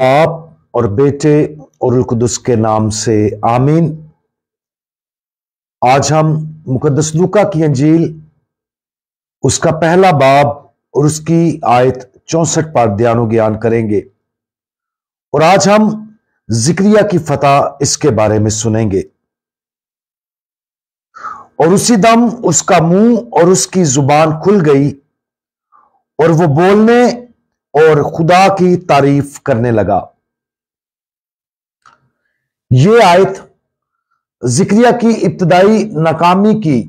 आप और बेटे और रूह कुदुस के नाम से आमीन। आज हम मुकद्दस लूका की अंजील उसका पहला बाब और उसकी आयत 64 पर ध्यान ज्ञान करेंगे और आज हम जिक्रिया की फतह इसके बारे में सुनेंगे। और उसी दम उसका मुंह और उसकी जुबान खुल गई और वो बोलने और खुदा की तारीफ करने लगा। ये आयत जिक्रिया की इब्तदाई नाकामी की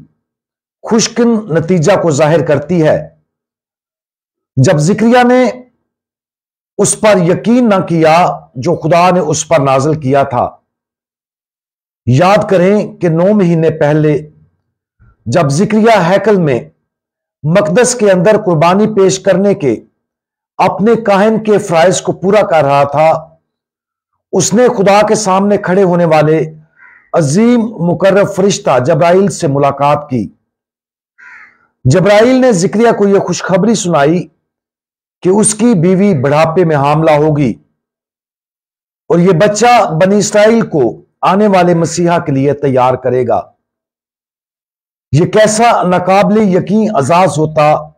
खुशकिन नतीजा को जाहिर करती है। जब जिक्रिया ने उस पर यकीन न किया जो खुदा ने उस पर नाजिल किया था। याद करें कि 9 महीने पहले जब जिक्रिया हैकल में मकदस के अंदर कुर्बानी पेश करने के अपने काहिन के फराइज को पूरा कर रहा था, उसने खुदा के सामने खड़े होने वाले अजीम मुकर्रब फरिश्ता जब्राइल से मुलाकात की। जब्राइल ने जिक्रिया को यह खुशखबरी सुनाई कि उसकी बीवी बुढ़ापे में हामला होगी और यह बच्चा बनी इस्राइल को आने वाले मसीहा के लिए तैयार करेगा। यह कैसा नाकाबिले यकीन अजाज होता,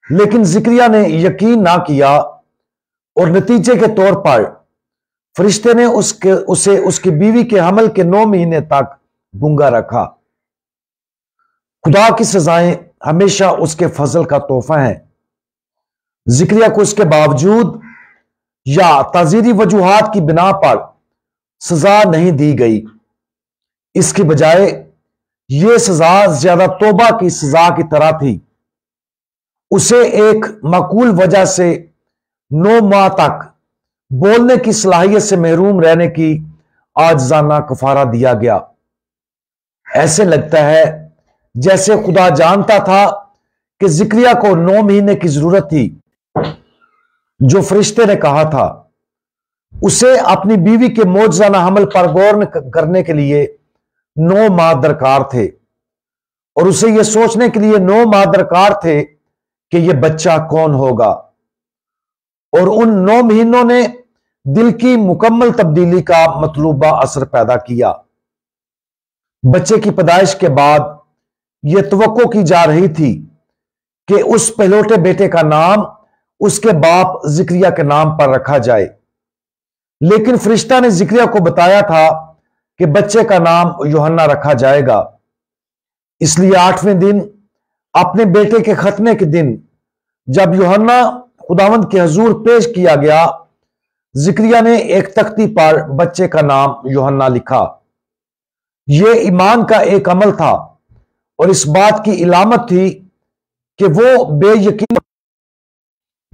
लेकिन जिक्रिया ने यकीन ना किया और नतीजे के तौर पर फरिश्ते ने उसे उसकी बीवी के हमल के 9 महीने तक गूंगा रखा। खुदा की सजाएं हमेशा उसके फजल का तोहफा है। जिक्रिया को इसके बावजूद या ताजीरी वजूहात की बिना पर सजा नहीं दी गई। इसके बजाय यह सजा ज्यादा तौबा की सजा की तरह थी। उसे एक माकूल वजह से 9 माह तक बोलने की सलाहियत से महरूम रहने की आजिज़ाना कफारा दिया गया। ऐसे लगता है जैसे खुदा जानता था कि जिक्रिया को 9 महीने की जरूरत थी जो फरिश्ते ने कहा था। उसे अपनी बीवी के मौजज़ाना हमल पर गौर करने के लिए 9 माह दरकार थे और उसे यह सोचने के लिए 9 माह दरकार थे कि यह बच्चा कौन होगा। और उन 9 महीनों ने दिल की मुकम्मल तब्दीली का मतलूबा असर पैदा किया। बच्चे की पैदाइश के बाद यह तवक्को की जा रही थी कि उस पहलोटे बेटे का नाम उसके बाप जिक्रिया के नाम पर रखा जाए, लेकिन फरिश्ता ने जिक्रिया को बताया था कि बच्चे का नाम यूहन्ना रखा जाएगा। इसलिए 8वें दिन अपने बेटे के खतने के दिन जब यूहन्ना खुदावंद के हजूर पेश किया गया, जिक्रिया ने एक तख्ती पर बच्चे का नाम यूहन्ना लिखा। यह ईमान का एक अमल था और इस बात की इलामत थी कि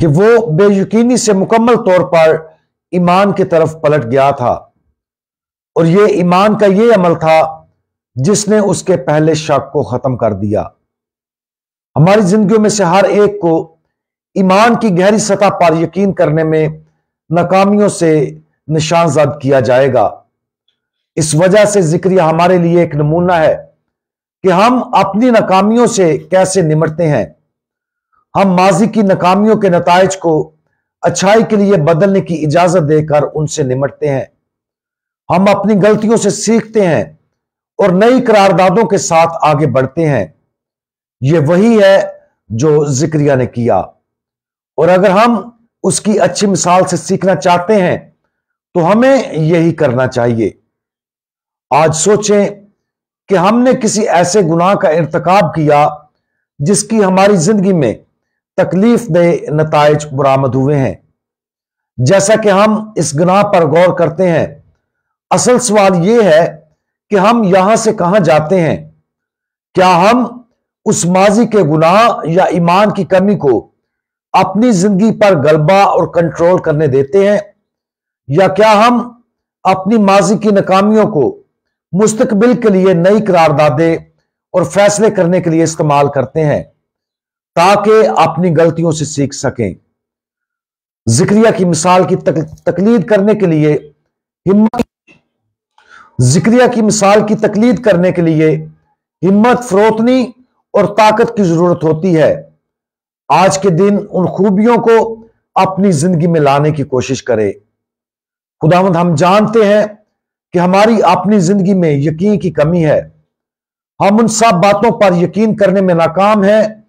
वो बेयकीनी से मुकम्मल तौर पर ईमान की तरफ पलट गया था। और यह ईमान का यह अमल था जिसने उसके पहले शक को खत्म कर दिया। हमारी जिंदगियों में से हर एक को ईमान की गहरी सतह पर यकीन करने में नाकामियों से निशानजद किया जाएगा। इस वजह से जिक्रिया हमारे लिए एक नमूना है कि हम अपनी नाकामियों से कैसे निमटते हैं। हम माजी की नाकामियों के नताइज को अच्छाई के लिए बदलने की इजाजत देकर उनसे निमटते हैं। हम अपनी गलतियों से सीखते हैं और नई करारदादों के साथ आगे बढ़ते हैं। यह वही है जो जिक्रिया ने किया और अगर हम उसकी अच्छी मिसाल से सीखना चाहते हैं तो हमें यही करना चाहिए। आज सोचें कि हमने किसी ऐसे गुनाह का इर्तिकाब किया जिसकी हमारी जिंदगी में तकलीफ दे नताइज बरामद हुए हैं। जैसा कि हम इस गुनाह पर गौर करते हैं, असल सवाल यह है कि हम यहां से कहां जाते हैं। क्या हम उस माजी के गुनाह या ईमान की कमी को अपनी जिंदगी पर गलबा और कंट्रोल करने देते हैं, या क्या हम अपनी माजी की नाकामियों को मुस्तकबिल के लिए नई करारदादें और फैसले करने के लिए इस्तेमाल करते हैं ताकि अपनी गलतियों से सीख सकें। जिक्रिया की मिसाल की तकलीद करने के लिए हिम्मत फरोतनी और ताकत की जरूरत होती है। आज के दिन उन खूबियों को अपनी जिंदगी में लाने की कोशिश करें। खुदावंद, हम जानते हैं कि हमारी अपनी जिंदगी में यकीन की कमी है। हम उन सब बातों पर यकीन करने में नाकाम हैं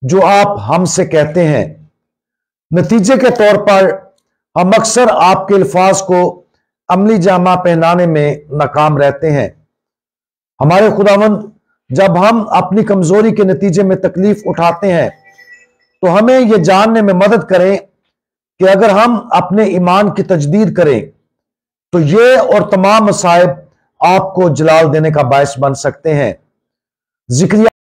जो आप हमसे कहते हैं। नतीजे के तौर पर हम अक्सर आपके अल्फाज को अमली जामा पहनाने में नाकाम रहते हैं। हमारे खुदावंद, जब हम अपनी कमजोरी के नतीजे में तकलीफ उठाते हैं तो हमें यह जानने में मदद करें कि अगर हम अपने ईमान की तजदीद करें तो ये और तमाम मसाइब आपको जलाल देने का बायस बन सकते हैं। जिक्रिया